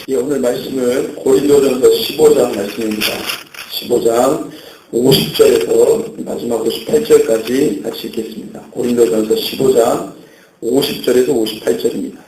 예, 오늘 말씀은 고린도전서 15장 말씀입니다. 15장 50절에서 마지막 58절까지 같이 읽겠습니다. 고린도전서 15장 50절에서 58절입니다.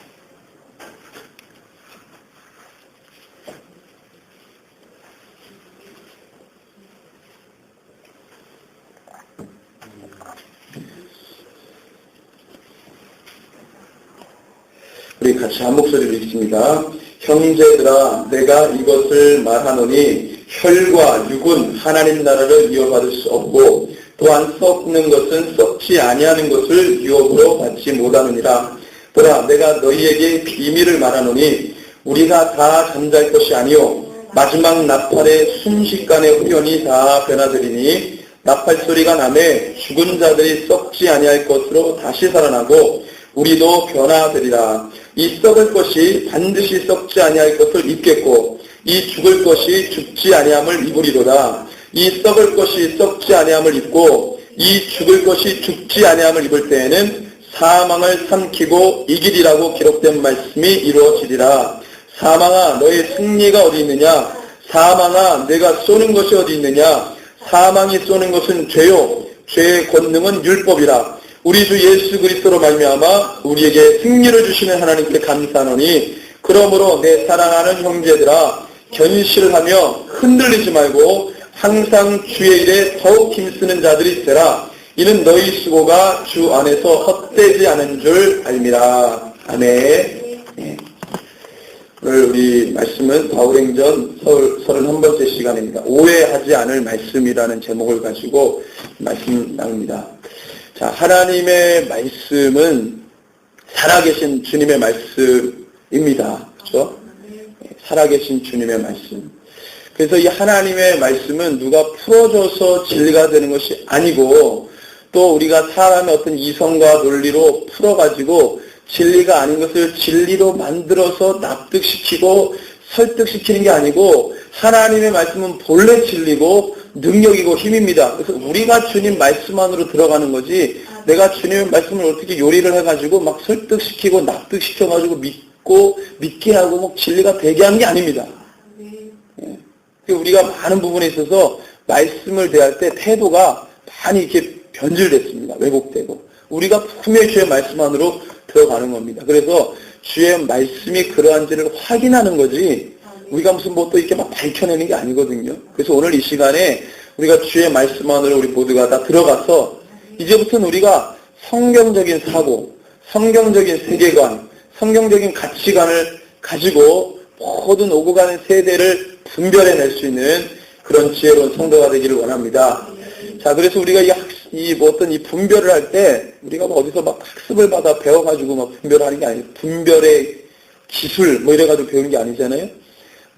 우리 같이 한 목소리로 읽습니다. 형제들아, 내가 이것을 말하노니 혈과 육은 하나님 나라를 이어받을 수 없고 또한 썩는 것은 썩지 아니하는 것을 유업으로 받지 못하느니라. 보라, 내가 너희에게 비밀을 말하노니 우리가 다 잠잘 것이 아니요 마지막 나팔의 순식간에 후련히 다 변화되리니 나팔 소리가 나매 죽은 자들이 썩지 아니할 것으로 다시 살아나고 우리도 변화되리라. 이 썩을 것이 반드시 썩지 아니할 것을 입겠고 이 죽을 것이 죽지 아니함을 입으리로다. 이 썩을 것이 썩지 아니함을 입고 이 죽을 것이 죽지 아니함을 입을 때에는 사망을 삼키고 이기리라고 기록된 말씀이 이루어지리라. 사망아, 너의 승리가 어디 있느냐? 사망아, 내가 쏘는 것이 어디 있느냐? 사망이 쏘는 것은 죄요, 죄의 권능은 율법이라. 우리 주 예수 그리스도로 말미암아 우리에게 승리를 주시는 하나님께 감사하노니 그러므로 내 사랑하는 형제들아, 견실을 하며 흔들리지 말고 항상 주의 일에 더욱 힘쓰는 자들이 되라. 이는 너희 수고가 주 안에서 헛되지 않은 줄 알미라. 아멘. 네. 오늘 우리 말씀은 바울행전 31번째 시간입니다. 오해하지 않을 말씀이라는 제목을 가지고 말씀 나눕니다. 자, 하나님의 말씀은 살아계신 주님의 말씀입니다. 그렇죠? 살아계신 주님의 말씀. 그래서 이 하나님의 말씀은 누가 풀어줘서 진리가 되는 것이 아니고 또 우리가 사람의 어떤 이성과 논리로 풀어가지고 진리가 아닌 것을 진리로 만들어서 납득시키고 설득시키는 게 아니고 하나님의 말씀은 본래 진리고 능력이고 힘입니다. 그래서 우리가 주님 말씀 안으로 들어가는 거지 내가 주님의 말씀을 어떻게 요리를 해가지고 막 설득시키고 납득시켜가지고 믿게 하고 막 진리가 되게 하는 게 아닙니다. 예. 우리가 많은 부분에 있어서 말씀을 대할 때 태도가 많이 이렇게 변질됐습니다. 왜곡되고 우리가 분명히 주의 말씀 안으로 들어가는 겁니다. 그래서 주의 말씀이 그러한지를 확인하는 거지 우리가 무슨 뭐 또 이렇게 막 밝혀내는 게 아니거든요. 그래서 오늘 이 시간에 우리가 주의 말씀 안으로 우리 모두가 다 들어가서 이제부터는 우리가 성경적인 사고, 성경적인 세계관, 성경적인 가치관을 가지고 모든 오고 가는 세대를 분별해낼 수 있는 그런 지혜로운 성도가 되기를 원합니다. 자, 그래서 우리가 어떤 이 분별을 할 때 우리가 뭐 어디서 막 학습을 받아 배워가지고 막 분별하는 게 아니에요. 분별의 기술 뭐 이래가지고 배우는 게 아니잖아요.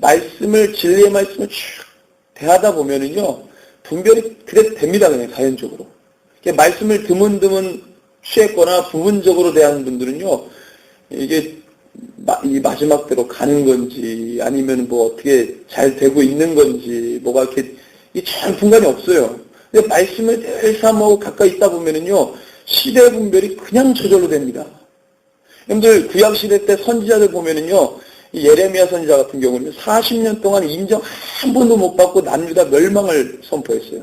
말씀을, 진리의 말씀을 쭉 대하다 보면은요, 분별이 그래도 됩니다, 그냥 자연적으로. 말씀을 드문드문 취했거나 부분적으로 대하는 분들은요, 이게 이 마지막대로 가는 건지, 아니면 뭐 어떻게 잘 되고 있는 건지, 뭐가 이렇게, 잘 분간이 없어요. 근데 말씀을 늘 삼하고 가까이 있다 보면은요, 시대 분별이 그냥 저절로 됩니다. 여러분들, 구약시대 때 선지자들 보면은요, 이 예레미야 선지자 같은 경우는 40년 동안 인정 한 번도 못 받고 남유다 멸망을 선포했어요.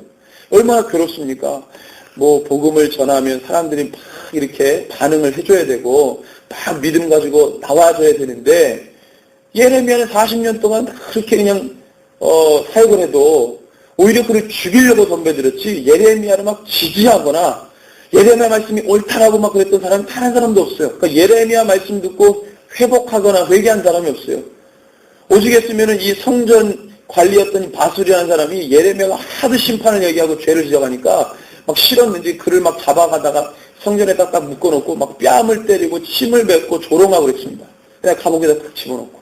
얼마나 괴롭습니까? 뭐 복음을 전하면 사람들이 막 이렇게 반응을 해줘야 되고 막 믿음 가지고 나와줘야 되는데 예레미야는 40년 동안 그렇게 그냥 사역을 해도 오히려 그를 죽이려고 덤벼들었지 예레미야를 막 지지하거나 예레미야 말씀이 옳다라고 막 그랬던 사람이 단 한 사람도 없어요. 그러니까 예레미야 말씀 듣고 회복하거나 회개한 사람이 없어요. 오죽했으면은 이 성전 관리였던 이 바술이라는 사람이 예레미야가 하도 심판을 얘기하고 죄를 지적하니까 막 싫었는지 그를 막 잡아가다가 성전에다 딱 묶어놓고 막 뺨을 때리고 침을 뱉고 조롱하고 그랬습니다. 그냥 감옥에다 딱 집어넣고.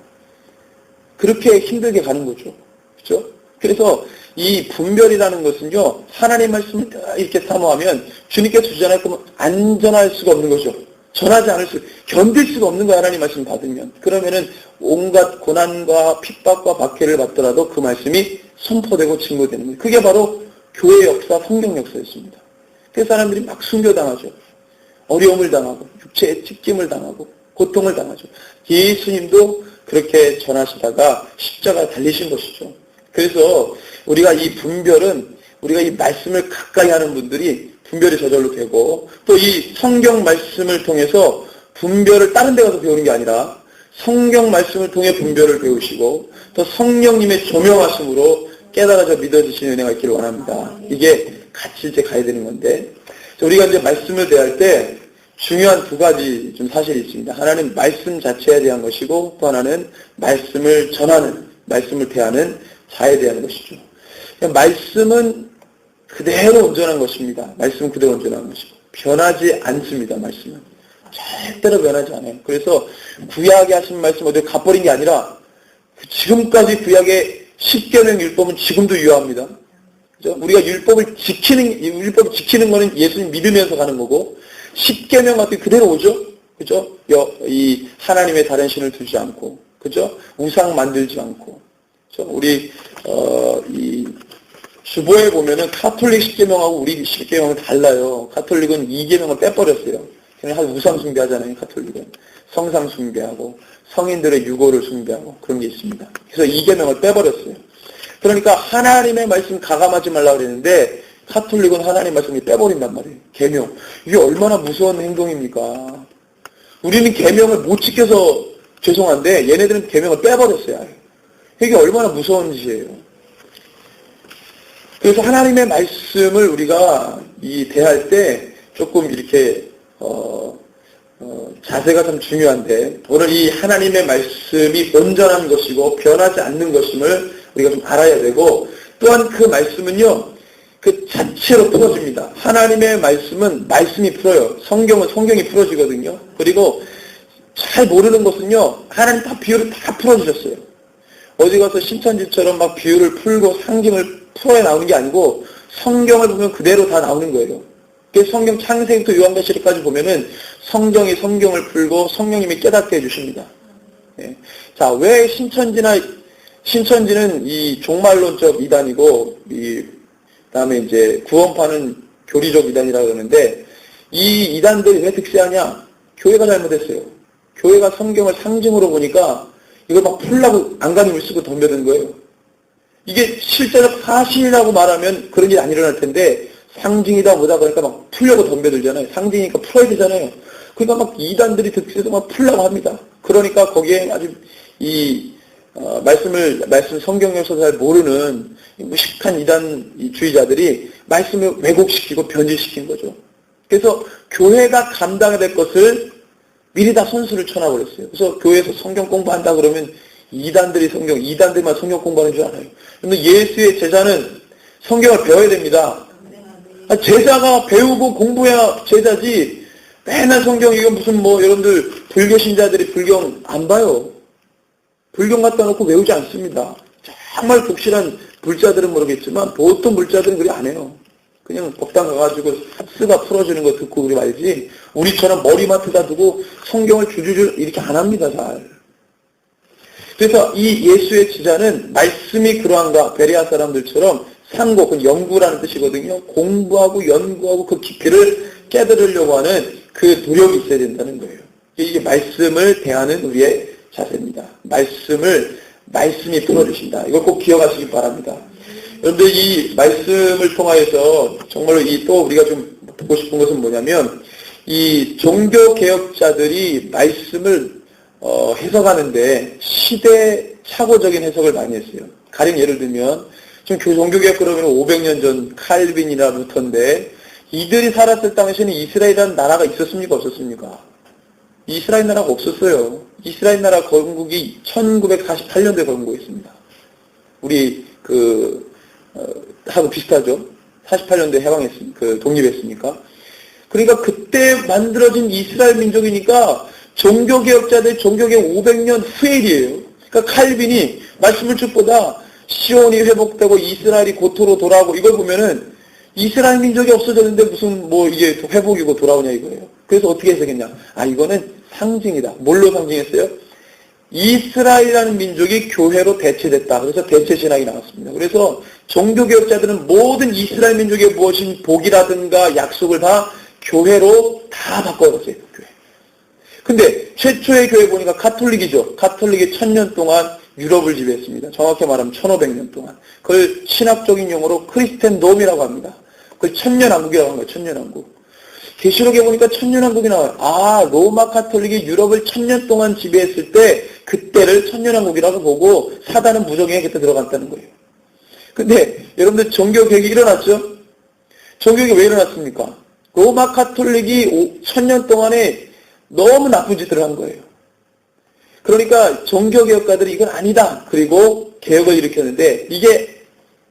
그렇게 힘들게 가는 거죠. 그렇죠? 그래서 이 분별이라는 것은요, 하나님 말씀을 이렇게 사모하면 주님께서 주잖아요. 그러면 안전할 수가 없는 거죠. 전하지 않을 견딜 수가 없는 거야, 하나님 말씀 받으면. 그러면은 온갖 고난과 핍박과 박해를 받더라도 그 말씀이 선포되고 증거되는 거예요. 그게 바로 교회 역사, 성경 역사였습니다. 그 사람들이 막 순교당하죠. 어려움을 당하고, 육체의 찢김을 당하고, 고통을 당하죠. 예수님도 그렇게 전하시다가 십자가 달리신 것이죠. 그래서 우리가 이 분별은 우리가 이 말씀을 가까이 하는 분들이 분별이 저절로 되고 또 이 성경 말씀을 통해서 분별을 다른 데 가서 배우는 게 아니라 성경 말씀을 통해 분별을 배우시고 또 성령님의 조명하심으로 깨달아져 믿어지시는 은혜가 있기를 원합니다. 이게 같이 이제 가야 되는 건데 우리가 이제 말씀을 대할 때 중요한 두 가지 좀 사실이 있습니다. 하나는 말씀 자체에 대한 것이고 또 하나는 말씀을 전하는, 말씀을 대하는 자에 대한 것이죠. 말씀은 그대로 온전한 것입니다. 말씀은 그대로 온전한 것이고 변하지 않습니다. 말씀은 절대로 변하지 않아요. 그래서 구약에 하신 말씀 어디 갚버린 게 아니라 지금까지 구약의 10계명 율법은 지금도 유효합니다. 그죠? 우리가 율법을 지키는 거는 예수님 믿으면서 가는 거고 10계명 같은 그대로 오죠. 그죠? 이 하나님의 다른 신을 두지 않고, 그죠? 우상 만들지 않고, 그죠? 우리 이 주보에 보면은 카톨릭 10계명하고 우리 10계명은 달라요. 카톨릭은 2계명을 빼버렸어요. 그냥 우상 숭배하잖아요. 카톨릭은 성상 숭배하고 성인들의 유고를 숭배하고 그런 게 있습니다. 그래서 2계명을 빼버렸어요. 그러니까 하나님의 말씀 가감하지 말라고 그랬는데 카톨릭은 하나님 말씀을 빼버린단 말이에요. 계명. 이게 얼마나 무서운 행동입니까? 우리는 계명을 못 지켜서 죄송한데 얘네들은 계명을 빼버렸어요. 이게 얼마나 무서운 짓이에요. 그래서 하나님의 말씀을 우리가 대할 때 조금 이렇게 자세가 좀 중요한데 오늘 이 하나님의 말씀이 온전한 것이고 변하지 않는 것임을 우리가 좀 알아야 되고 또한 그 말씀은요 그 자체로 풀어집니다. 하나님의 말씀은 말씀이 풀어요. 성경은 성경이 풀어지거든요. 그리고 잘 모르는 것은요 하나님 다 비유를 다 풀어주셨어요. 어디 가서 신천지처럼 막 비유를 풀고 상징을 풀어야 나오는 게 아니고 성경을 보면 그대로 다 나오는 거예요. 그래서 성경 창세기부터 요한계시록까지 보면은 성경이 성경을 풀고 성령님이 깨닫게 해주십니다. 예. 자, 왜 신천지는 이 종말론적 이단이고, 다음에 이제 구원파는 교리적 이단이라고 그러는데, 이 이단들이 왜 득세하냐? 교회가 잘못했어요. 교회가 성경을 상징으로 보니까 이걸 막 풀라고 안간힘을 쓰고 덤벼드는 거예요. 이게 실제로 사실이라고 말하면 그런 일이 안 일어날 텐데, 상징이다 뭐다 그러니까 막 풀려고 덤벼들잖아요. 상징이니까 풀어야 되잖아요. 그러니까 막 이단들이 득세해서 막 풀려고 합니다. 그러니까 거기에 아주 말씀 성경에서 잘 모르는 무식한 이단주의자들이 말씀을 왜곡시키고 변질시킨 거죠. 그래서 교회가 감당해야 될 것을 미리 다 선수를 쳐놔버렸어요. 그래서 교회에서 성경 공부한다 그러면 이단들만 성경 공부하는 줄 알아요. 그런데 예수의 제자는 성경을 배워야 됩니다. 제자가 배우고 공부해야 제자지 맨날 성경 이거 무슨 여러분들 불교 신자들이 불경 안 봐요. 불경 갖다 놓고 외우지 않습니다. 정말 독실한 불자들은 모르겠지만 보통 불자들은 그리 안 해요. 그냥 법당 가가지고 쓰다 풀어주는 거 듣고 그리 말지 우리처럼 머리맡에다 두고 성경을 주주주 이렇게 안 합니다. 잘. 그래서 이 예수의 제자는 말씀이 그러한가 베레아 사람들처럼 상고, 그 연구라는 뜻이거든요. 공부하고 연구하고 그 깊이를 깨달으려고 하는 그 노력이 있어야 된다는 거예요. 이게 말씀을 대하는 우리의 자세입니다. 말씀이 풀어주신다. 이걸 꼭 기억하시기 바랍니다. 그런데 이 말씀을 통하여서 정말로 또 우리가 좀 듣고 싶은 것은 뭐냐면 이 종교개혁자들이 말씀을 해석하는데 시대착오적인 해석을 많이 했어요. 가령 예를 들면 지금 종교개혁 그러면 500년 전 칼빈이라부터인데 이들이 살았을 당시에는 이스라엘이라는 나라가 있었습니까? 없었습니까? 이스라엘 나라가 없었어요. 이스라엘 나라 건국이 1948년도에 건국했습니다. 우리 하고 비슷하죠. 48년도에 독립했으니까. 그러니까 그때 만들어진 이스라엘 민족이니까 종교개혁자들 종교개혁 500년 후의 일이에요. 그러니까 칼빈이 말씀을 쭉 보다 시온이 회복되고 이스라엘이 고토로 돌아오고 이걸 보면은 이스라엘 민족이 없어졌는데 무슨 이게 회복이고 돌아오냐 이거예요. 그래서 어떻게 해석했냐? 이거는 상징이다. 뭘로 상징했어요? 이스라엘이라는 민족이 교회로 대체됐다. 그래서 대체신학이 나왔습니다. 그래서 종교개혁자들은 모든 이스라엘 민족에 무엇인 복이라든가 약속을 다 교회로 다 바꿔놨어요. 교회. 근데 최초의 교회 보니까 가톨릭이죠. 가톨릭이 1000년 동안 유럽을 지배했습니다. 정확히 말하면 1500년 동안. 그걸 신학적인 용어로 크리스텐돔이라고 합니다. 그걸 천년왕국이라고 하는 거예요. 천년왕국. 계시록에 보니까 천년왕국이 나와요. 아, 로마 가톨릭이 유럽을 1000년 동안 지배했을 때 그때를 천년왕국이라고 보고 사단은 무적행에 그때 들어갔다는 거예요. 근데 여러분들 종교개혁이 일어났죠? 종교개혁이 왜 일어났습니까? 로마 가톨릭이 1000년 동안에 너무 나쁜 짓을 한 거예요. 그러니까 종교개혁가들이 이건 아니다. 그리고 개혁을 일으켰는데 이게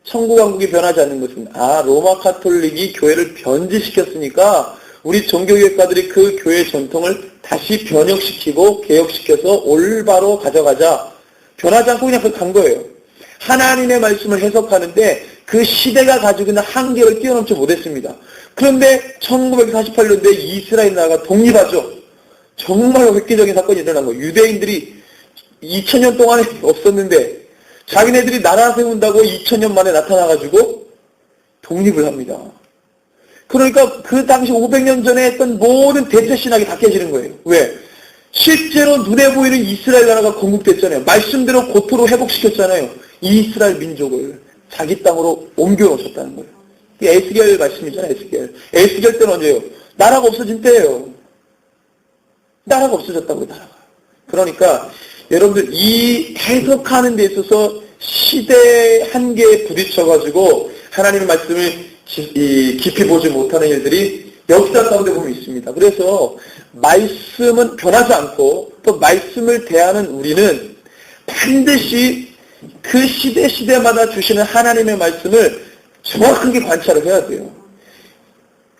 천국왕국이 변하지 않는 것입니다. 아, 로마 가톨릭이 교회를 변질시켰으니까 우리 종교개혁가들이 그 교회 전통을 다시 변혁시키고 개혁시켜서 올바로 가져가자. 변하지 않고 그냥 간 거예요. 하나님의 말씀을 해석하는데 그 시대가 가지고 있는 한계를 뛰어넘지 못했습니다. 그런데 1948년도에 이스라엘 나라가 독립하죠. 정말 획기적인 사건이 일어난 거예요. 유대인들이 2000년 동안에 없었는데 자기네들이 나라 세운다고 2000년 만에 나타나가지고 독립을 합니다. 그러니까 그 당시 500년 전에 했던 모든 대체신학이 다 깨지는 거예요. 왜? 실제로 눈에 보이는 이스라엘 나라가 건국됐잖아요. 말씀대로 고토로 회복시켰잖아요. 이스라엘 민족을 자기 땅으로 옮겨놓으셨다는 거예요. 이게 에스겔 말씀이잖아요. 에스겔 때는 언제예요? 나라가 없어진 때예요. 나라가 없어졌다고요. 나라가. 그러니까 여러분들 이 해석하는 데 있어서 시대의 한계에 부딪혀가지고 하나님의 말씀을 깊이 보지 못하는 일들이 역사 가운데 보면 있습니다. 그래서 말씀은 변하지 않고 또 말씀을 대하는 우리는 반드시 그 시대마다 주시는 하나님의 말씀을 정확하게 관찰을 해야 돼요.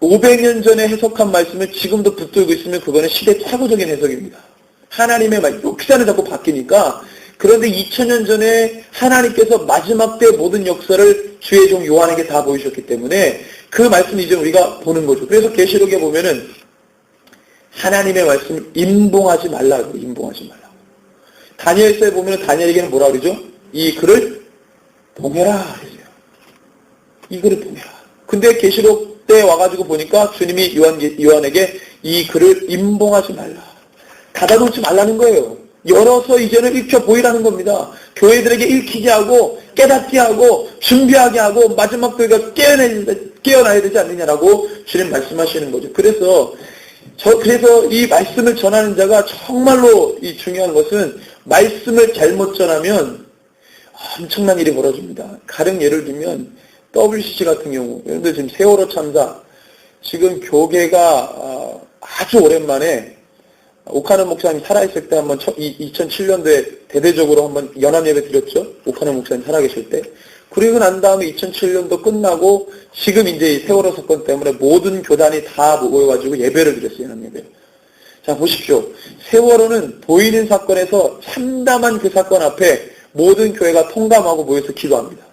500년 전에 해석한 말씀을 지금도 붙들고 있으면 그거는 시대 착오적인 해석입니다. 하나님의 말씀, 역사는 자꾸 바뀌니까. 그런데 2000년 전에 하나님께서 마지막 때 모든 역사를 주의 종 요한에게 다 보이셨기 때문에 그 말씀을 이제 우리가 보는 거죠. 그래서 계시록에 보면은 하나님의 말씀을 임봉하지 말라고, 임봉하지 말라고. 다니엘서에 보면은 다니엘에게는 뭐라 그러죠? 이 글을 봉해라 그랬어요. 이 글을 봉해라. 근데 계시록 때 와가지고 보니까 주님이 요한에게 이 글을 임봉하지 말라. 닫아놓지 말라는 거예요. 열어서 이제는 읽혀 보이라는 겁니다. 교회들에게 읽히게 하고 깨닫게 하고 준비하게 하고 마지막 교회가 깨어나야 되지 않느냐라고 주님 말씀하시는 거죠. 그래서 이 말씀을 전하는 자가 정말로 이 중요한 것은 말씀을 잘못 전하면 엄청난 일이 벌어집니다. 가령 예를 들면 WCC 같은 경우, 여러분들 지금 세월호 참사, 지금 교계가 아주 오랜만에 오카노 목사님 살아있을 때 한번 2007년도에 대대적으로 한번 연합예배 드렸죠. 오카노 목사님 살아계실 때. 그리고 난 다음에 2007년도 끝나고 지금 이제 이 세월호 사건 때문에 모든 교단이 다 모여가지고 예배를 드렸어요. 연합예배. 자, 보십시오. 세월호는 보이는 사건에서 참담한 그 사건 앞에 모든 교회가 통감하고 모여서 기도합니다.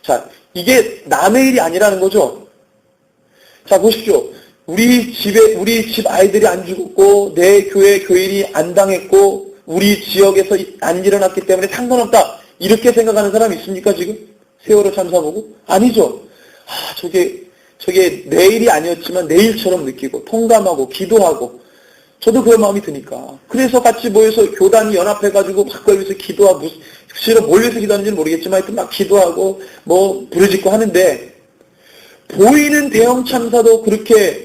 자, 이게 남의 일이 아니라는 거죠. 자, 보십시오. 우리 집 아이들이 안 죽었고, 내 교회 교인이 안 당했고, 우리 지역에서 안 일어났기 때문에 상관없다. 이렇게 생각하는 사람이 있습니까, 지금? 세월호 참사 보고? 아니죠. 저게 내 일이 아니었지만 내 일처럼 느끼고, 통감하고, 기도하고, 저도 그런 마음이 드니까. 그래서 같이 모여서 교단이 연합해가지고 막 거기서 기도하고, 실은 몰려서 기도하는지는 모르겠지만 하여튼 막 기도하고, 부르짖고 하는데, 보이는 대형 참사도 그렇게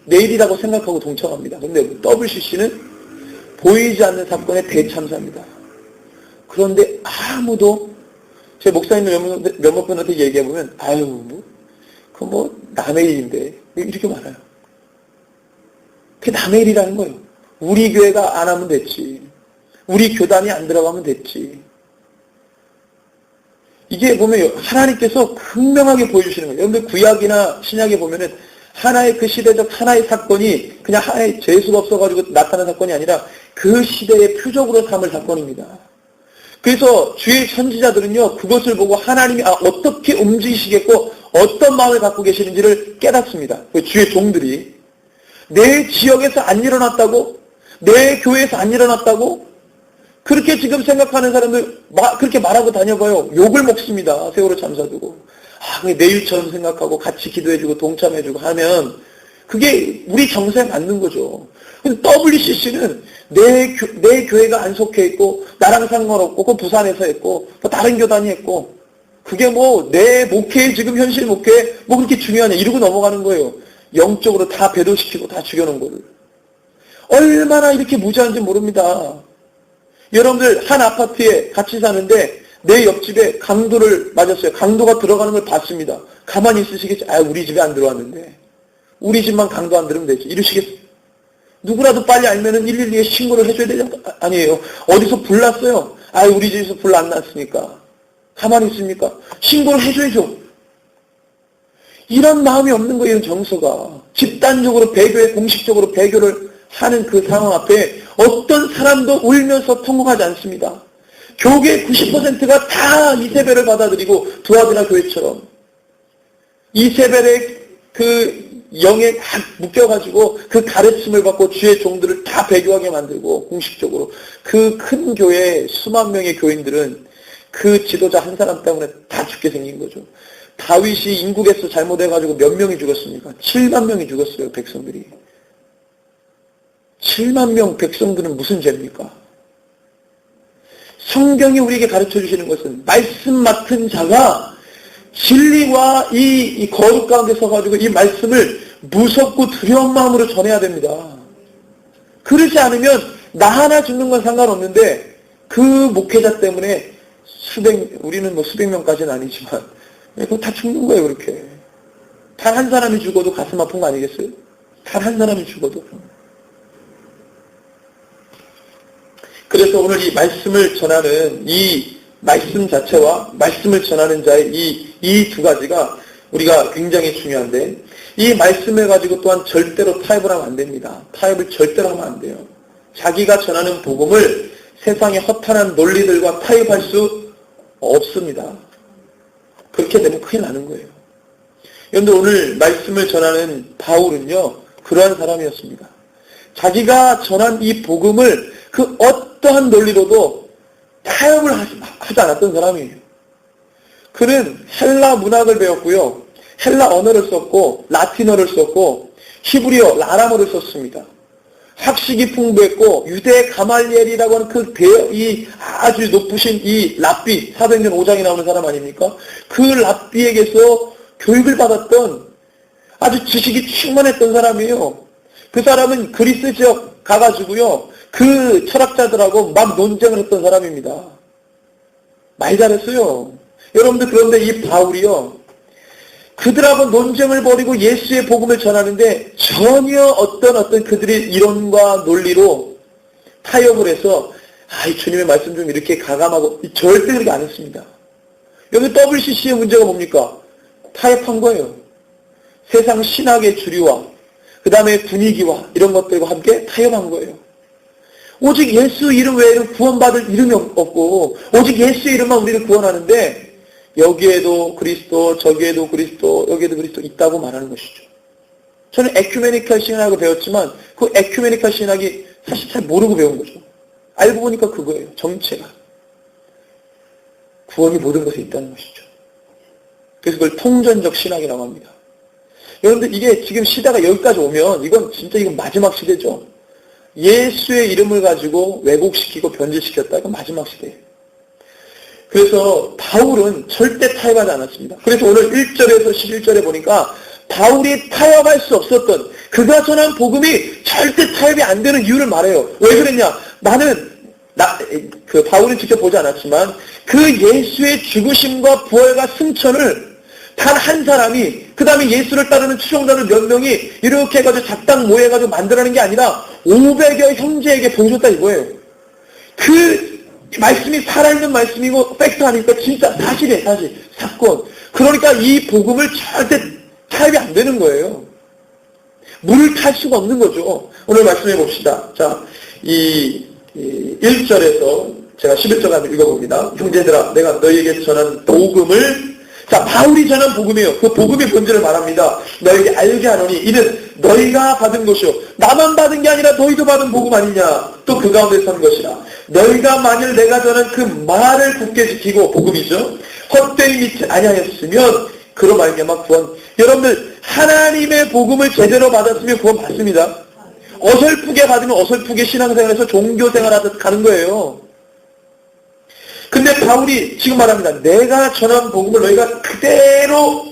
내일이라고 생각하고 동참합니다. 그런데 WCC는 보이지 않는 사건의 대참사입니다. 그런데 아무도, 제 목사님 몇몇 분한테 얘기해보면, 그거 남의 일인데, 이렇게 말해요. 그게 남의 일이라는 거예요. 우리 교회가 안 하면 됐지. 우리 교단이 안 들어가면 됐지. 이게 보면 하나님께서 분명하게 보여주시는 거예요. 여러분들 구약이나 신약에 보면은 하나의 그 시대적 하나의 사건이 그냥 하나의 재수가 없어가지고 나타난 사건이 아니라 그 시대의 표적으로 삼을 사건입니다. 그래서 주의 선지자들은요, 그것을 보고 하나님이 어떻게 움직이시겠고 어떤 마음을 갖고 계시는지를 깨닫습니다. 주의 종들이. 내 지역에서 안 일어났다고? 내 교회에서 안 일어났다고? 그렇게 지금 생각하는 사람들 그렇게 말하고 다녀봐요. 욕을 먹습니다. 세월호 참사 두고. 그게 내 일처럼 생각하고 같이 기도해주고 동참해주고 하면 그게 우리 정서에 맞는 거죠. 근데 WCC는 내 교회가 안 속해 있고, 나랑 상관없고, 그 부산에서 했고, 뭐 다른 교단이 했고, 그게 뭐 내 목회, 지금 현실 목회, 뭐 그렇게 중요하냐, 이러고 넘어가는 거예요. 영적으로 다 배도시키고 다 죽여놓은 거를. 얼마나 이렇게 무지한지 모릅니다. 여러분들 한 아파트에 같이 사는데 내 옆집에 강도를 맞았어요. 강도가 들어가는 걸 봤습니다. 가만히 있으시겠지? 아, 우리 집에 안 들어왔는데. 우리 집만 강도 안 들으면 되지. 이러시겠어요? 누구라도 빨리 알면은 112에 신고를 해줘야 되지 아니에요. 어디서 불 났어요. 아, 우리 집에서 불 안 났으니까. 가만히 있습니까? 신고를 해줘야죠. 이런 마음이 없는 거예요, 정서가. 집단적으로 배교에 공식적으로 배교를 하는 그 상황 앞에 어떤 사람도 울면서 통곡하지 않습니다. 교계 90%가 다 이세벨을 받아들이고 두아드나 교회처럼 이세벨의 그 영에 딱 묶여가지고 그 가르침을 받고 주의 종들을 다 배교하게 만들고 공식적으로 그 큰 교회 수만 명의 교인들은 그 지도자 한 사람 때문에 다 죽게 생긴 거죠. 다윗이 인구개수 잘못해가지고 몇 명이 죽었습니까? 7만 명이 죽었어요, 백성들이. 7만 명 백성들은 무슨 죄입니까? 성경이 우리에게 가르쳐 주시는 것은 말씀 맡은 자가 진리와 이 거룩 가운데 서가지고 이 말씀을 무섭고 두려운 마음으로 전해야 됩니다. 그러지 않으면 나 하나 죽는 건 상관없는데 그 목회자 때문에 우리는 뭐 수백 명까지는 아니지만 그거 다 죽는 거예요, 그렇게. 단 한 사람이 죽어도 가슴 아픈 거 아니겠어요? 단 한 사람이 죽어도. 그래서 오늘 이 말씀을 전하는 이 말씀 자체와 말씀을 전하는 자의 이 두 가지가 우리가 굉장히 중요한데 이 말씀을 가지고 또한 절대로 타협을 하면 안 됩니다. 타협을 절대로 하면 안 돼요. 자기가 전하는 복음을 세상의 허탄한 논리들과 타협할 수 없습니다. 그렇게 되면 큰일 나는 거예요. 여러분들 오늘 말씀을 전하는 바울은요, 그러한 사람이었습니다. 자기가 전한 이 복음을 그 어떠한 논리로도 타협을 하지 않았던 사람이에요. 그는 헬라 문학을 배웠고요. 헬라 언어를 썼고 라틴어를 썼고 히브리어, 아람어를 썼습니다. 학식이 풍부했고 유대 가말리엘이라고 하는 이 아주 높으신 이 랍비, 사도행전 5장에 나오는 사람 아닙니까? 그 랍비에게서 교육을 받았던 아주 지식이 충만했던 사람이에요. 그 사람은 그리스 지역 가가지고요. 그 철학자들하고 막 논쟁을 했던 사람입니다. 말 잘했어요. 여러분들 그런데 이 바울이요. 그들하고 논쟁을 벌이고 예수의 복음을 전하는데 전혀 어떤 그들의 이론과 논리로 타협을 해서 이 주님의 말씀 좀 이렇게 가감하고 절대 그렇게 안 했습니다. 여기 WCC의 문제가 뭡니까? 타협한 거예요. 세상 신학의 주류와 그 다음에 분위기와 이런 것들과 함께 타협한 거예요. 오직 예수 이름 외에는 구원받을 이름이 없고 오직 예수의 이름만 우리를 구원하는데 여기에도 그리스도, 저기에도 그리스도, 여기에도 그리스도 있다고 말하는 것이죠. 저는 에큐메니컬 신학을 배웠지만 그 에큐메니컬 신학이 사실 잘 모르고 배운 거죠. 알고 보니까 그거예요. 정체가. 구원이 모든 것에 있다는 것이죠. 그래서 그걸 통전적 신학이라고 합니다. 여러분들 이게 지금 시대가 여기까지 오면 이건 마지막 시대죠. 예수의 이름을 가지고 왜곡시키고 변질시켰다. 이건 마지막 시대예요. 그래서 바울은 절대 타협하지 않았습니다. 그래서 오늘 1절에서 11절에 보니까 바울이 타협할 수 없었던 그가 전한 복음이 절대 타협이 안 되는 이유를 말해요. 왜 그랬냐? 바울은 직접 보지 않았지만 그 예수의 죽으심과 부활과 승천을 단 한 사람이 그 다음에 예수를 따르는 추종자들 몇 명이 이렇게 해가지고 작당 모여가지고 만들어내는 게 아니라 500여 형제에게 보여줬다 이거예요. 그 말씀이 살아있는 말씀이고 팩트 아니니까 진짜 사실이에요. 사실. 사건. 그러니까 이 복음을 절대 타협이 안 되는 거예요. 물을 탈 수가 없는 거죠. 오늘 말씀해 봅시다. 자, 이 1절에서 제가 11절 한번 읽어봅니다. 형제들아 내가 너희에게 전한 복음을 자, 바울이 전한 복음이에요. 그 복음의 본질을 말합니다. 너희에게 알게 하노니 이는 너희가 받은 것이요 나만 받은 게 아니라 너희도 받은 복음 아니냐. 또 그 가운데 선 것이라. 너희가 만일 내가 전한 그 말을 굳게 지키고 복음이죠. 헛되이 믿지 아니하였으면 그로 말미암아 구원. 여러분들 하나님의 복음을 제대로 받았으면 그건 맞습니다. 어설프게 받으면 어설프게 신앙생활에서 종교생활하듯 가는 거예요. 근데 바울이 지금 말합니다. 내가 전한 복음을 너희가 그대로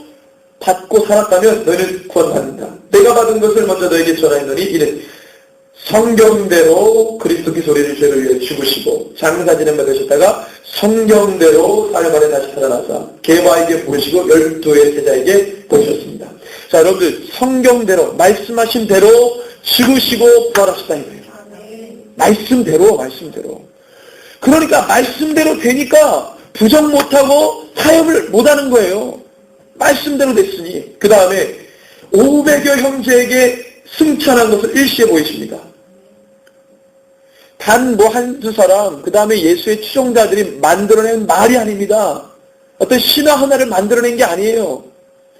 받고 살았다면 너희는 구원받는다. 내가 받은 것을 먼저 너에게 전하였노니 이는 성경대로 그리스도께 소리를 죄를 위해 죽으시고 장사지는 받으셨다가 성경대로 사흘 만에 다시 살아나사 게바에게 보이시고 12의 제자에게 보이셨습니다. 자, 여러분들 성경대로 말씀하신 대로 죽으시고 부활하셨다는 거예요. 말씀대로. 그러니까 말씀대로 되니까 부정 못하고 타협을 못하는 거예요. 말씀대로 됐으니. 그 다음에 500여 형제에게 승천한 것을 일시에 보이십니다. 단 한두 사람, 그 다음에 예수의 추종자들이 만들어낸 말이 아닙니다. 어떤 신화 하나를 만들어낸 게 아니에요.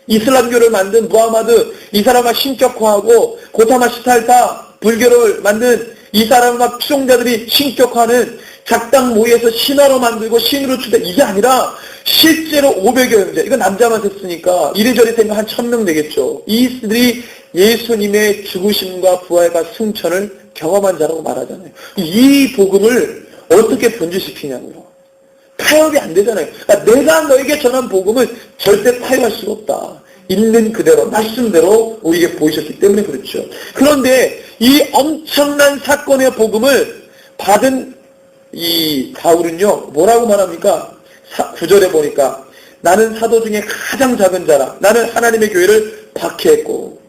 이슬람교를 만든 무하마드, 이 사람과 신격화하고 고타마 시탈타, 불교를 만든 이 사람과 추종자들이 신격화하는 작당 모의에서 신화로 만들고 신으로 추대, 이게 아니라 실제로 500여 형제, 이거 남자만 됐으니까 이래저래 되면 한 1000명 되겠죠. 이들이 예수님의 죽으심과 부활과 승천을 경험한 자라고 말하잖아요. 이 복음을 어떻게 변질시키냐고요. 타협이 안 되잖아요. 그러니까 내가 너에게 전한 복음은 절대 타협할 수가 없다. 있는 그대로, 말씀대로 우리에게 보이셨기 때문에 그렇죠. 그런데 이 엄청난 사건의 복음을 받은 이 바울은요, 뭐라고 말합니까? 9절에 보니까 나는 사도 중에 가장 작은 자라. 나는 하나님의 교회를 박해했고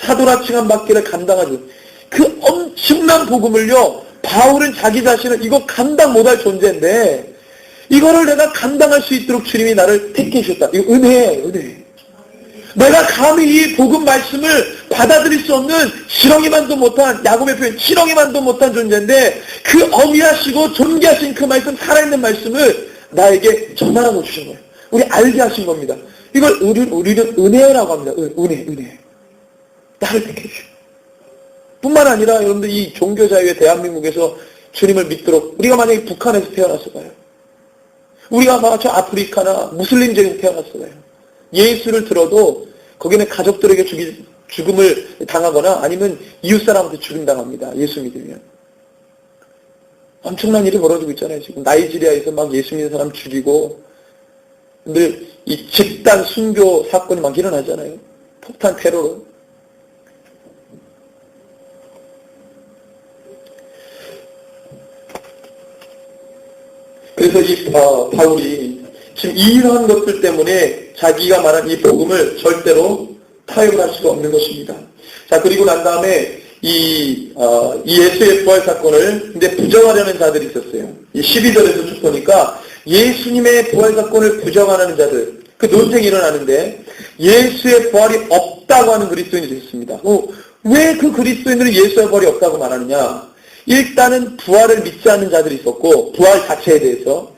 사도라 칭함 받기를 감당하지. 그 엄청난 복음을요, 바울은 자기 자신은 이거 감당 못할 존재인데 이거를 내가 감당할 수 있도록 주님이 나를 택해 주셨다. 이거 은혜예요, 은혜. 내가 감히 이 복음 말씀을 받아들일 수 없는 지렁이만도 못한, 야곱의 표현 지렁이만도 못한 존재인데 그 어미하시고 존귀하신 그 말씀, 살아있는 말씀을 나에게 전하라고 주신 거예요. 우리 알게 하신 겁니다. 이걸 우리는 은혜라고 합니다. 은혜. 나를 택해 주신. 뿐만 아니라 여러분들 이 종교자유의 대한민국에서 주님을 믿도록, 우리가 만약에 북한에서 태어났을 거예요. 우리가 막 저 아프리카나 무슬림적인 태어났을 거예요. 예수를 들어도 거기는 가족들에게 죽음을 당하거나 아니면 이웃사람한테 죽임 당합니다. 예수 믿으면. 엄청난 일이 벌어지고 있잖아요. 지금 나이지리아에서 막 예수 믿는 사람 죽이고, 근데 이 집단 순교 사건이 막 일어나잖아요. 폭탄 테러로. 그래서 이 바울이 지금 이러한 것들 때문에 자기가 말한 이 복음을 절대로 타협을 할 수가 없는 것입니다. 자, 그리고 난 다음에 이 예수의 부활 사건을 근데 부정하려는 자들이 있었어요. 이 12절에서 쭉 보니까 예수님의 부활 사건을 부정하는 자들, 그 논쟁이 일어나는데 예수의 부활이 없다고 하는 그리스도인이 있습니다. 왜 그 그리스도인들은 예수의 부활이 없다고 말하느냐? 일단은 부활을 믿지 않는 자들이 있었고, 부활 자체에 대해서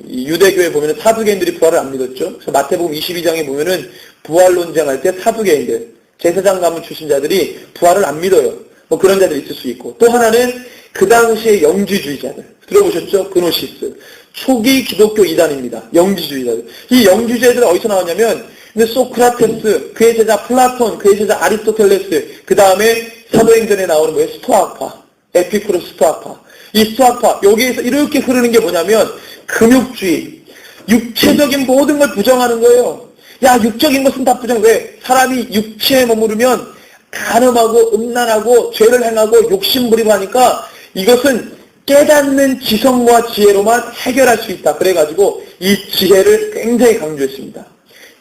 유대교에 보면은 사두개인들이 부활을 안 믿었죠. 그래서 마태복음 22장에 보면은 부활 논쟁할 때 사두개인들, 제사장 가문 출신자들이 부활을 안 믿어요. 그런 자들이 있을 수 있고, 또 하나는 그 당시의 영지주의자들. 들어보셨죠? 그노시스. 초기 기독교 이단입니다. 영지주의자들. 이 영지주의자들은 어디서 나왔냐면, 근데 소크라테스, 그의 제자 플라톤, 그의 제자 아리스토텔레스, 그 다음에 사도행전에 나오는 뭐예요? 스토아파. 에피쿠로 스토아파. 이 스토아파, 여기에서 이렇게 흐르는 게 뭐냐면, 금욕주의, 육체적인 모든 걸 부정하는 거예요. 야, 육적인 것은 다 부정. 왜? 사람이 육체에 머무르면 간음하고 음란하고 죄를 행하고 욕심부리고 하니까 이것은 깨닫는 지성과 지혜로만 해결할 수 있다. 그래가지고 이 지혜를 굉장히 강조했습니다.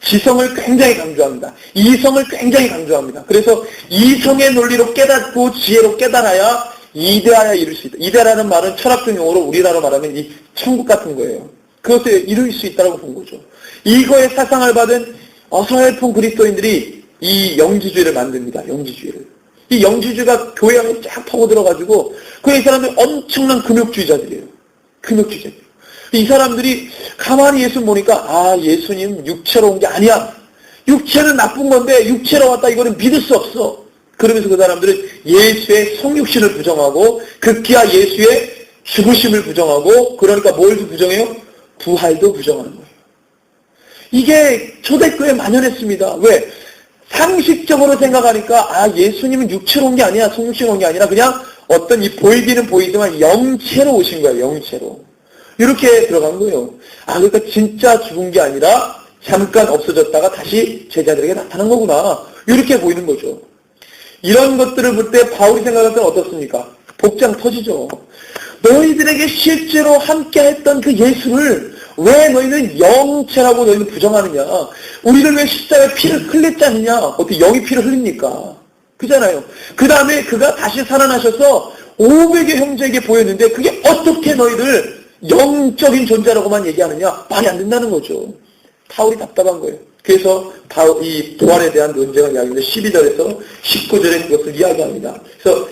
지성을 굉장히 강조합니다. 이성을 굉장히 강조합니다. 그래서 이성의 논리로 깨닫고 지혜로 깨달아야 이대하여 이룰 수 있다. 이대라는 말은 철학적 용어로 우리나라로 말하면 이 천국 같은 거예요. 그것을 이룰 수 있다고 본 거죠. 이거에 사상을 받은 어설픈 그리스도인들이 이 영지주의를 만듭니다. 영지주의를. 이 영지주의가 교회 안에 쫙 파고들어가지고 그 이 사람들이 엄청난 금욕주의자들이에요. 금욕주의자들. 이 사람들이 가만히 예수 보니까 예수님 육체로 온 게 아니야. 육체는 나쁜 건데 육체로 왔다 이거는 믿을 수 없어. 그러면서 그 사람들은 예수의 성육신을 부정하고 극기야 예수의 죽으심을 부정하고 그러니까 뭘 부정해요? 부활도 부정하는 거예요. 이게 초대교회에 만연했습니다. 왜? 상식적으로 생각하니까 예수님은 육체로 온 게 아니야, 성육신으로 온 게 아니라 그냥 어떤 이 보이기는 보이지만 영체로 오신 거예요. 영체로. 이렇게 들어간 거예요. 그러니까 진짜 죽은 게 아니라 잠깐 없어졌다가 다시 제자들에게 나타난 거구나. 이렇게 보이는 거죠. 이런 것들을 볼 때 바울이 생각할 때는 어떻습니까? 복장 터지죠. 너희들에게 실제로 함께 했던 그 예수를 왜 너희는 영체라고 너희는 부정하느냐? 우리를 왜 십자가에 피를 흘렸지 않느냐? 어떻게 영이 피를 흘립니까? 그잖아요. 그 다음에 그가 다시 살아나셔서 500의 형제에게 보였는데 그게 어떻게 너희들 영적인 존재라고만 얘기하느냐? 말이 안 된다는 거죠. 바울이 답답한 거예요. 그래서 이 부활에 대한 논쟁을 이야기하는데 12절에서 19절에 그것을 이야기합니다. 그래서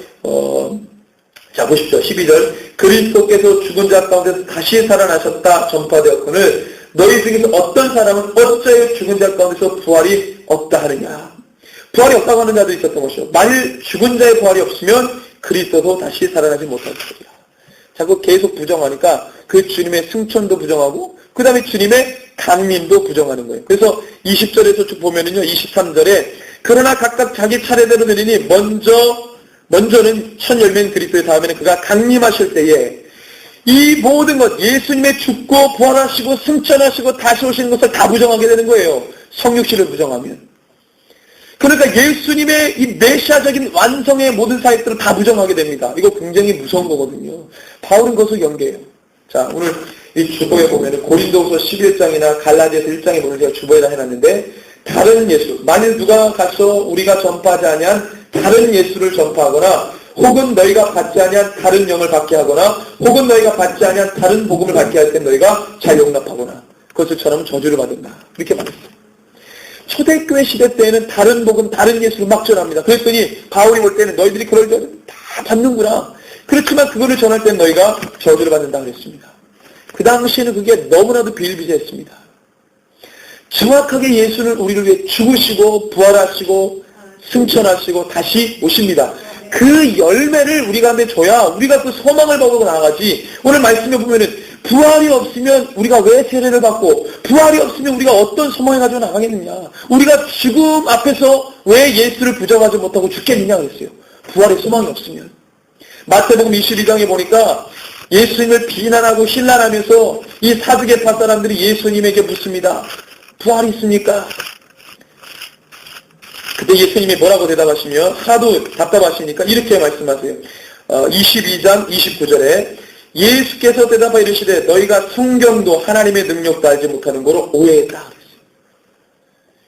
자 보십시오. 12절 그리스도께서 죽은 자 가운데서 다시 살아나셨다 전파되었거늘 너희 중에서 어떤 사람은 어찌하여 죽은 자 가운데서 부활이 없다 하느냐. 부활이 없다고 하는 자도 있었던 것이요. 만일 죽은 자의 부활이 없으면 그리스도도 다시 살아나지 못할 것이다. 자꾸 계속 부정하니까 그 주님의 승천도 부정하고 그 다음에 주님의 강림도 부정하는 거예요. 그래서 20절에서 쭉 보면은요. 23절에 그러나 각각 자기 차례대로 되리니 먼저는 첫 열매인 그리스도의 다음에는 그가 강림하실 때에 이 모든 것 예수님의 죽고 부활하시고 승천하시고 다시 오시는 것을 다 부정하게 되는 거예요. 성육신을 부정하면. 그러니까 예수님의 이 메시아적인 완성의 모든 사역들을 다 부정하게 됩니다. 이거 굉장히 무서운 거거든요. 바울은 그것을 연계해요. 자, 오늘 이 주보에 보면은 고린도후서 11장이나 갈라디아서 1장에 보면 제가 주보에다 해놨는데 다른 예수, 만일 누가 가서 우리가 전파하지 아니한 다른 예수를 전파하거나 혹은 너희가 받지 아니한 다른 영을 받게 하거나 혹은 너희가 받지 아니한 다른 복음을 받게 할 때 너희가 잘 용납하거나 그것을 전하면 저주를 받는다. 이렇게 말했어요. 초대교회 시대 때에는 다른 복음, 다른 예수를 막 전합니다. 그랬더니 바울이 볼 때는 너희들이 그럴 때 다 받는구나. 그렇지만 그거를 전할 때는 너희가 저주를 받는다 그랬습니다. 그 당시에는 그게 너무나도 비일비재했습니다. 정확하게 예수는 우리를 위해 죽으시고 부활하시고 승천하시고 다시 오십니다. 그 열매를 우리 가운데 줘야 우리가 그 소망을 받고 나아가지. 오늘 말씀에 보면은 부활이 없으면 우리가 왜 세례를 받고 부활이 없으면 우리가 어떤 소망을 가지고 나가겠느냐. 우리가 죽음 앞에서 왜 예수를 부정하지 못하고 죽겠느냐 그랬어요. 부활의 소망이 없으면. 마태복음 22장에 보니까 예수님을 비난하고 신란하면서 이 사두개파 사람들이 예수님에게 묻습니다. 부활이 있습니까? 그때 예수님이 뭐라고 대답하시며 하도 답답하시니까 이렇게 말씀하세요. 22장 29절에 예수께서 대답하여 이르시되 너희가 성경도 하나님의 능력도 알지 못하는 거로 오해했다. 그랬어요.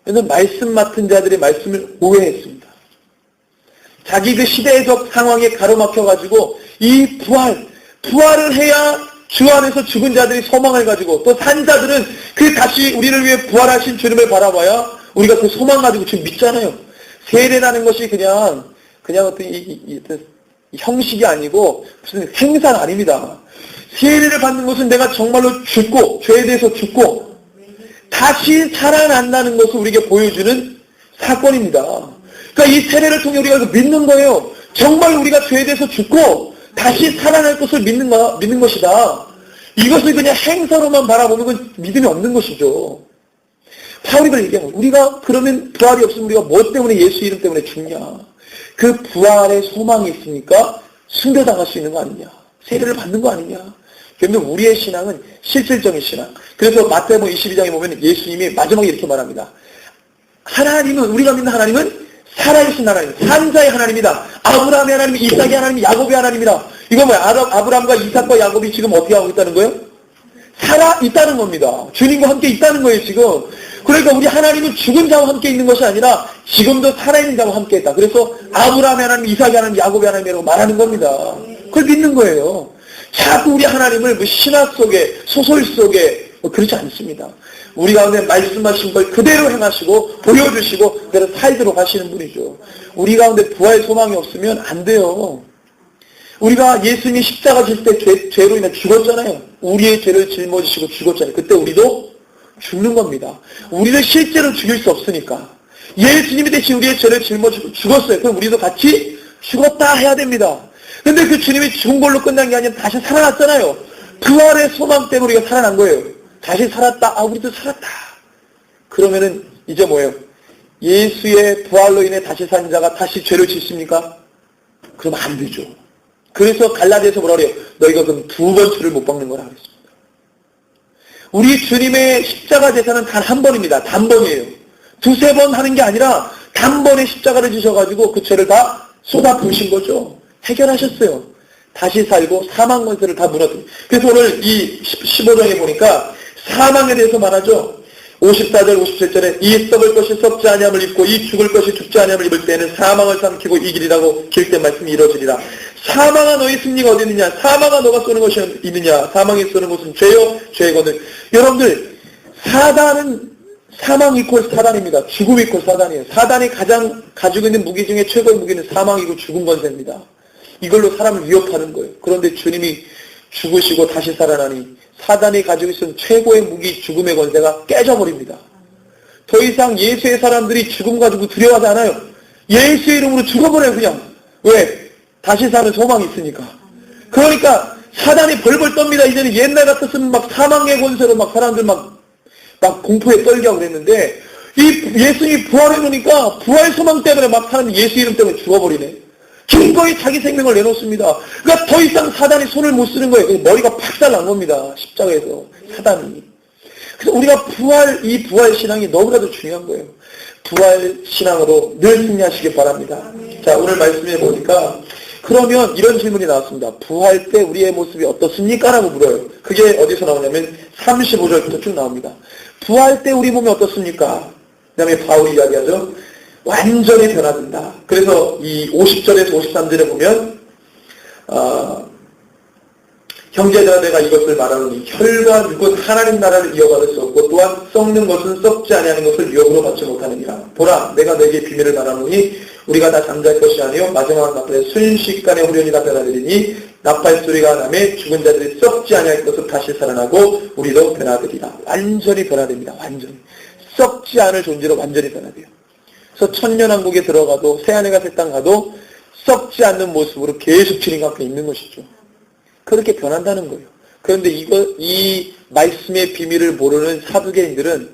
그래서 말씀 맡은 자들이 말씀을 오해했습니다. 자기 그 시대적 상황에 가로막혀가지고 이 부활을 해야 주 안에서 죽은 자들이 소망을 가지고 또 산 자들은 그 다시 우리를 위해 부활하신 주님을 바라봐야 우리가 그 소망 가지고 지금 믿잖아요. 세례라는 것이 그냥 어떤 이 형식이 아니고 무슨 행사는 아닙니다. 세례를 받는 것은 내가 정말로 죽고 죄에 대해서 죽고 다시 살아난다는 것을 우리에게 보여주는 사건입니다. 그러니까 이 세례를 통해 우리가 믿는 거예요. 정말 우리가 죄에 대해서 죽고 다시 살아날 것을 믿는 것이다. 이것을 그냥 행사로만 바라보는 건 믿음이 없는 것이죠. 바울이 그걸 얘기하는 거예요. 우리가 그러면 부활이 없으면 우리가 뭐 때문에 예수 이름 때문에 죽냐. 그 부활의 소망이 있으니까 순교당할 수 있는 거 아니냐. 세례를 받는 거 아니냐. 그런데 우리의 신앙은 실질적인 신앙. 그래서 마태복음 22장에 보면 예수님이 마지막에 이렇게 말합니다. 하나님은 우리가 믿는 하나님은 살아계신 하나님, 산자의 하나님이다. 아브라함의 하나님, 이삭의 하나님, 야곱의 하나님이다. 이거 뭐야? 아브라함과 이삭과 야곱이 지금 어떻게 하고 있다는 거예요? 살아 있다는 겁니다. 주님과 함께 있다는 거예요, 지금. 그러니까 우리 하나님은 죽은 자와 함께 있는 것이 아니라 지금도 살아있는 자와 함께 있다. 그래서 아브라함의 하나님, 이삭의 하나님, 야곱의 하나님이라고 말하는 겁니다. 그걸 믿는 거예요. 자꾸 우리 하나님을 뭐 신학 속에, 소설 속에 그렇지 않습니다. 우리 가운데 말씀하신 걸 그대로 행하시고 보여주시고 그대로 살도록 하시는 분이죠. 우리 가운데 부활 소망이 없으면 안 돼요. 우리가 예수님이 십자가 질 때 죄로 인해 죽었잖아요. 우리의 죄를 짊어지시고 죽었잖아요. 그때 우리도 죽는 겁니다. 우리를 실제로 죽일 수 없으니까. 예수님이 대신 우리의 죄를 짊어지고 죽었어요. 그럼 우리도 같이 죽었다 해야 됩니다. 근데 그 주님이 죽은 걸로 끝난 게 아니라 다시 살아났잖아요. 부활의 소망 때문에 우리가 살아난 거예요. 다시 살았다. 우리도 살았다. 그러면은 이제 뭐예요? 예수의 부활로 인해 다시 산 자가 다시 죄를 짓습니까? 그럼 안 되죠. 그래서 갈라디아서 뭐라 그래요? 너희가 그럼 두 번 죄를 못 박는 거라 그랬습니다. 우리 주님의 십자가 제사는 단 한 번입니다. 단번이에요. 두세 번 하는 게 아니라 단번에 십자가를 지셔가지고 그 죄를 다 쏟아 부으신 거죠. 해결하셨어요. 다시 살고 사망 권세를 다 무너뜨린. 그래서 오늘 이 15장에 보니까 사망에 대해서 말하죠. 54절 57절에 이 썩을 것이 썩지 아니함을 입고 이 죽을 것이 죽지 아니함을 입을 때에는 사망을 삼키고 이기리라고 기록된 말씀이 이루어지리라. 사망아 너희 승리가 어디 있느냐? 사망아 너가 쏘는 것이 있느냐? 사망이 쏘는 것은 죄요 죄의 거는. 여러분들 사단은 사망 이퀄 사단입니다. 죽음 이퀄 사단이에요. 사단이 가장 가지고 있는 무기 중에 최고의 무기는 사망이고 죽음 권세입니다. 이걸로 사람을 위협하는 거예요. 그런데 주님이 죽으시고 다시 살아나니 사단이 가지고 있는 최고의 무기 죽음의 권세가 깨져버립니다. 더 이상 예수의 사람들이 죽음 가지고 두려워하지 않아요. 예수의 이름으로 죽어버려요 그냥. 왜? 다시 사는 소망이 있으니까. 그러니까 사단이 벌벌 떱니다. 이제는 옛날 같았으면 막 사망의 권세로 막 사람들 막 공포에 떨게 하고 그랬는데 이 예수님이 부활해 놓으니까 부활 소망 때문에 막 사람이 예수 이름 때문에 죽어버리네. 기꺼이 자기 생명을 내놓습니다. 그러니까 더 이상 사단이 손을 못 쓰는 거예요. 머리가 박살난 겁니다. 십자가에서 사단이. 그래서 우리가 이 부활 신앙이 너무나도 중요한 거예요. 부활 신앙으로 늘 승리하시길 바랍니다. 자, 오늘 말씀해 보니까 그러면 이런 질문이 나왔습니다. 부활 때 우리의 모습이 어떻습니까? 라고 물어요. 그게 어디서 나오냐면 35절부터 쭉 나옵니다. 부활 때 우리 몸이 어떻습니까? 그 다음에 바울이 이야기하죠. 완전히 변화된다. 그래서 이 50절에서 53절에 보면 형제들아 내가 이것을 말하노니 혈과 육은 하나님 나라를 이어받을 수 없고 또한 썩는 것은 썩지 아니하는 것을 유혹으로 받지 못하느니라. 보라 내가 너에게 비밀을 말하노니 우리가 다 잠잘 것이 아니요 마지막 나팔에 순식간에 후련히 다 변화되리니 나팔 소리가 나매 죽은 자들이 썩지 아니할 것을 다시 살아나고 우리도 변화되리라. 완전히 변화됩니다. 완전히. 썩지 않을 존재로 완전히 변화돼요. 그래서 천년왕국에 들어가도 새하늘과 새 땅 가도 썩지 않는 모습으로 계속 주님과 함께 있는 것이죠. 그렇게 변한다는 거예요. 그런데 이 말씀의 비밀을 모르는 사두개인들은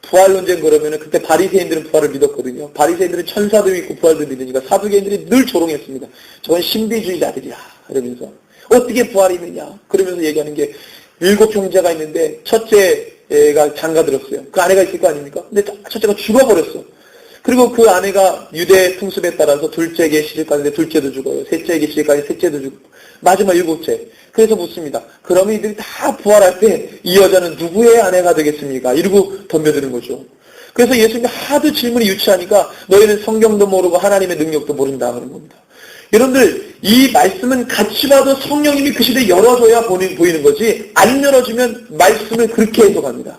부활 논쟁 그러면은 그때 바리새인들은 부활을 믿었거든요. 바리새인들은 천사도 믿고 부활도 믿으니까 사두개인들이 늘 조롱했습니다. 저건 신비주의자들이야. 이러면서 어떻게 부활이 있느냐. 그러면서 얘기하는 게 7 형제가 있는데 첫째가 장가들었어요. 그 아내가 있을 거 아닙니까? 근데 첫째가 죽어버렸어. 그리고 그 아내가 유대 풍습에 따라서 둘째에게 시집가는데 둘째도 죽어요. 셋째에게 시집가는데 셋째도 죽고 마지막 7째. 그래서 묻습니다. 그러면 이들이 다 부활할 때 이 여자는 누구의 아내가 되겠습니까? 이러고 덤벼드는 거죠. 그래서 예수님이 하도 질문이 유치하니까 너희는 성경도 모르고 하나님의 능력도 모른다 그런 겁니다. 여러분들 이 말씀은 같이 봐도 성령님이 그 시대에 열어줘야 보이는 거지 안 열어주면 말씀을 그렇게 해석합니다.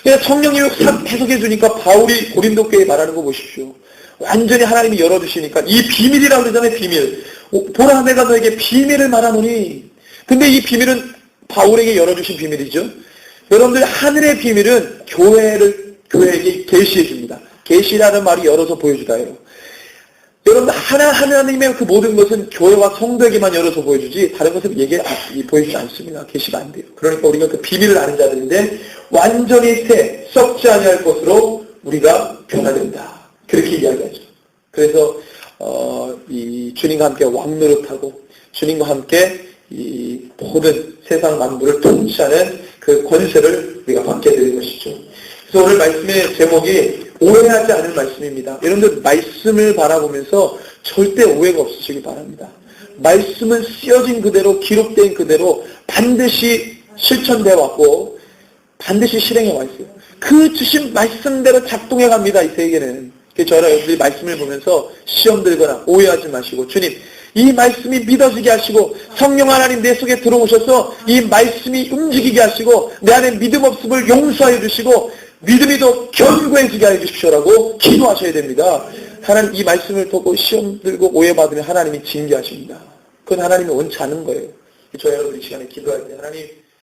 그러니까 성령님이 해석해 주니까 바울이 고린도 교회에 말하는 거 보십시오. 완전히 하나님이 열어주시니까 이 비밀이라고 그러잖아요. 비밀. 보라 내가 너에게 비밀을 말하노니. 근데 이 비밀은 바울에게 열어주신 비밀이죠. 여러분들 하늘의 비밀은 교회에게 계시해 줍니다. 계시라는 말이 열어서 보여주다예요. 여러분들 하나님의 그 모든 것은 교회와 성도에게만 열어서 보여주지 다른 것은 보여주지 않습니다. 계시가 안 돼요. 그러니까 우리가 그 비밀을 아는 자들인데 완전히 썩지 아니할 것으로 우리가 변화된다. 그렇게 이야기하죠. 그래서 이 주님과 함께 왕노릇하고 주님과 함께 이 모든 세상 만물을 통치하는 그 권세를 우리가 받게 되는 것이죠. 그래서 오늘 말씀의 제목이 오해하지 않을 말씀입니다. 여러분들 말씀을 바라보면서 절대 오해가 없으시기 바랍니다. 말씀은 쓰여진 그대로 기록된 그대로 반드시 실천되어 왔고 반드시 실행해 와 있어요. 그 주신 말씀대로 작동해 갑니다. 이 세계는. 그래서 저희가 여러분들이 말씀을 보면서 시험 들거나 오해하지 마시고 주님 이 말씀이 믿어지게 하시고 성령 하나님 내 속에 들어오셔서 이 말씀이 움직이게 하시고 내 안에 믿음 없음을 용서해 주시고 믿음이 더 견고해지게 해주십시오라고 기도하셔야 됩니다. 하나님 이 말씀을 보고 시험 들고 오해받으면 하나님이 징계하십니다. 그건 하나님이 원치 않은 거예요. 저희 여러분 이 시간에 기도할 때 하나님